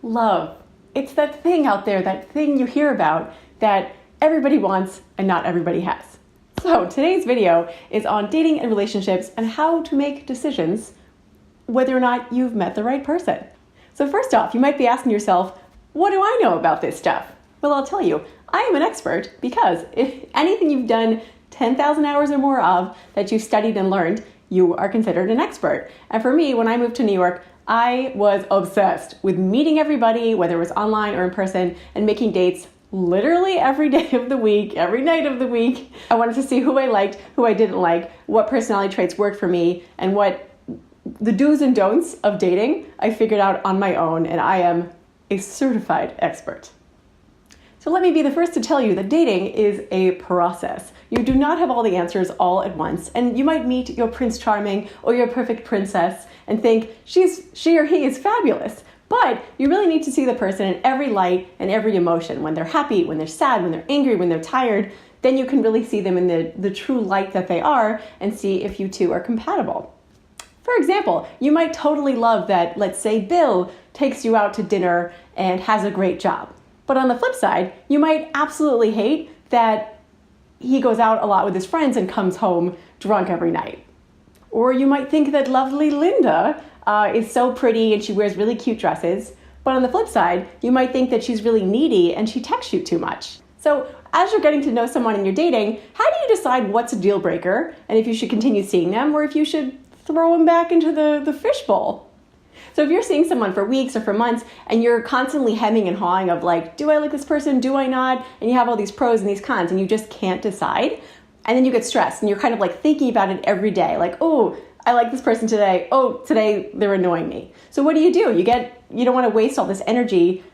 Love. It's that thing out there, that thing you hear about that everybody wants and not everybody has. So today's video is on dating and relationships and how to make decisions whether or not you've met the right person. So first off, you might be asking yourself, what do I know about this stuff? Well, I'll tell you, I am an expert because if anything you've done 10,000 hours or more of that you've studied and learned, you are considered an expert. And for me, when I moved to New York, I was obsessed with meeting everybody, whether it was online or in person, and making dates literally every day of the week, every night of the week. I wanted to see who I liked, who I didn't like, what personality traits worked for me, and what the do's and don'ts of dating I figured out on my own, and I am a certified expert. So let me be the first to tell you that dating is a process. You do not have all the answers all at once, and you might meet your Prince Charming or your perfect princess and think she or he is fabulous. But you really need to see the person in every light and every emotion. When they're happy, when they're sad, when they're angry, when they're tired, then you can really see them in the true light that they are and see if you two are compatible. For example, you might totally love that, let's say, Bill takes you out to dinner and has a great job. But on the flip side, you might absolutely hate that he goes out a lot with his friends and comes home drunk every night. Or you might think that lovely Linda is so pretty and she wears really cute dresses. But on the flip side, you might think that she's really needy and she texts you too much. So as you're getting to know someone and you're dating, how do you decide what's a deal breaker and if you should continue seeing them or if you should throw them back into the fishbowl? So if you're seeing someone for weeks or for months and you're constantly hemming and hawing of like, do I like this person? Do I not? And you have all these pros and these cons and you just can't decide. And then you get stressed and you're kind of like thinking about it every day. Like, oh, I like this person today. Oh, today they're annoying me. So what do? You don't want to waste all this energy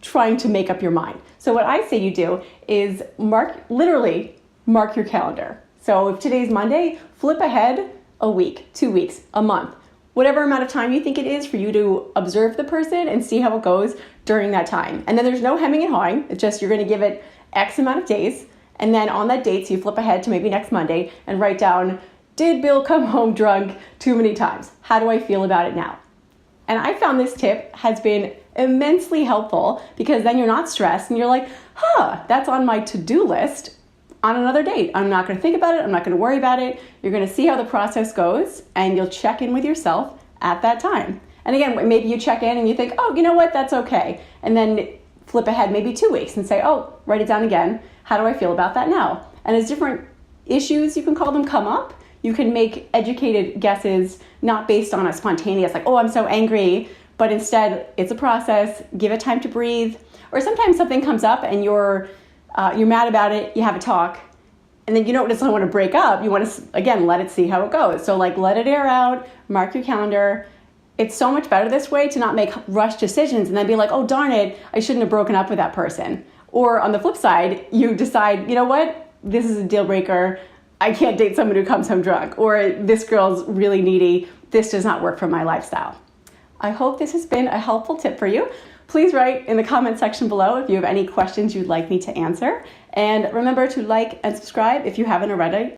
trying to make up your mind. So what I say you do is literally mark your calendar. So if today's Monday, flip ahead a week, 2 weeks, a month, whatever amount of time you think it is for you to observe the person and see how it goes during that time. And then there's no hemming and hawing. It's just you're going to give it X amount of days. And then on that date, so you flip ahead to maybe next Monday and write down, did Bill come home drunk too many times? How do I feel about it now? And I found this tip has been immensely helpful because then you're not stressed and you're like, that's on my to-do list on another date. I'm not going to think about it. I'm not going to worry about it. You're going to see how the process goes and you'll check in with yourself at that time. And again, maybe you check in and you think, oh, you know what? That's okay. And then flip ahead maybe 2 weeks and say, oh, write it down again. How do I feel about that now? And as different issues, you can call them, come up, you can make educated guesses, not based on a spontaneous, like, oh, I'm so angry, but instead it's a process, give it time to breathe. Or sometimes something comes up and you're mad about it, you have a talk, and then you don't necessarily want to break up, you want to, again, let it see how it goes. So like, let it air out, mark your calendar. It's so much better this way to not make rush decisions and then be like, oh, darn it, I shouldn't have broken up with that person. Or on the flip side, you decide, you know what, this is a deal breaker. I can't date someone who comes home drunk. Or this girl's really needy. This does not work for my lifestyle. I hope this has been a helpful tip for you. Please write in the comment section below if you have any questions you'd like me to answer. And remember to like and subscribe if you haven't already.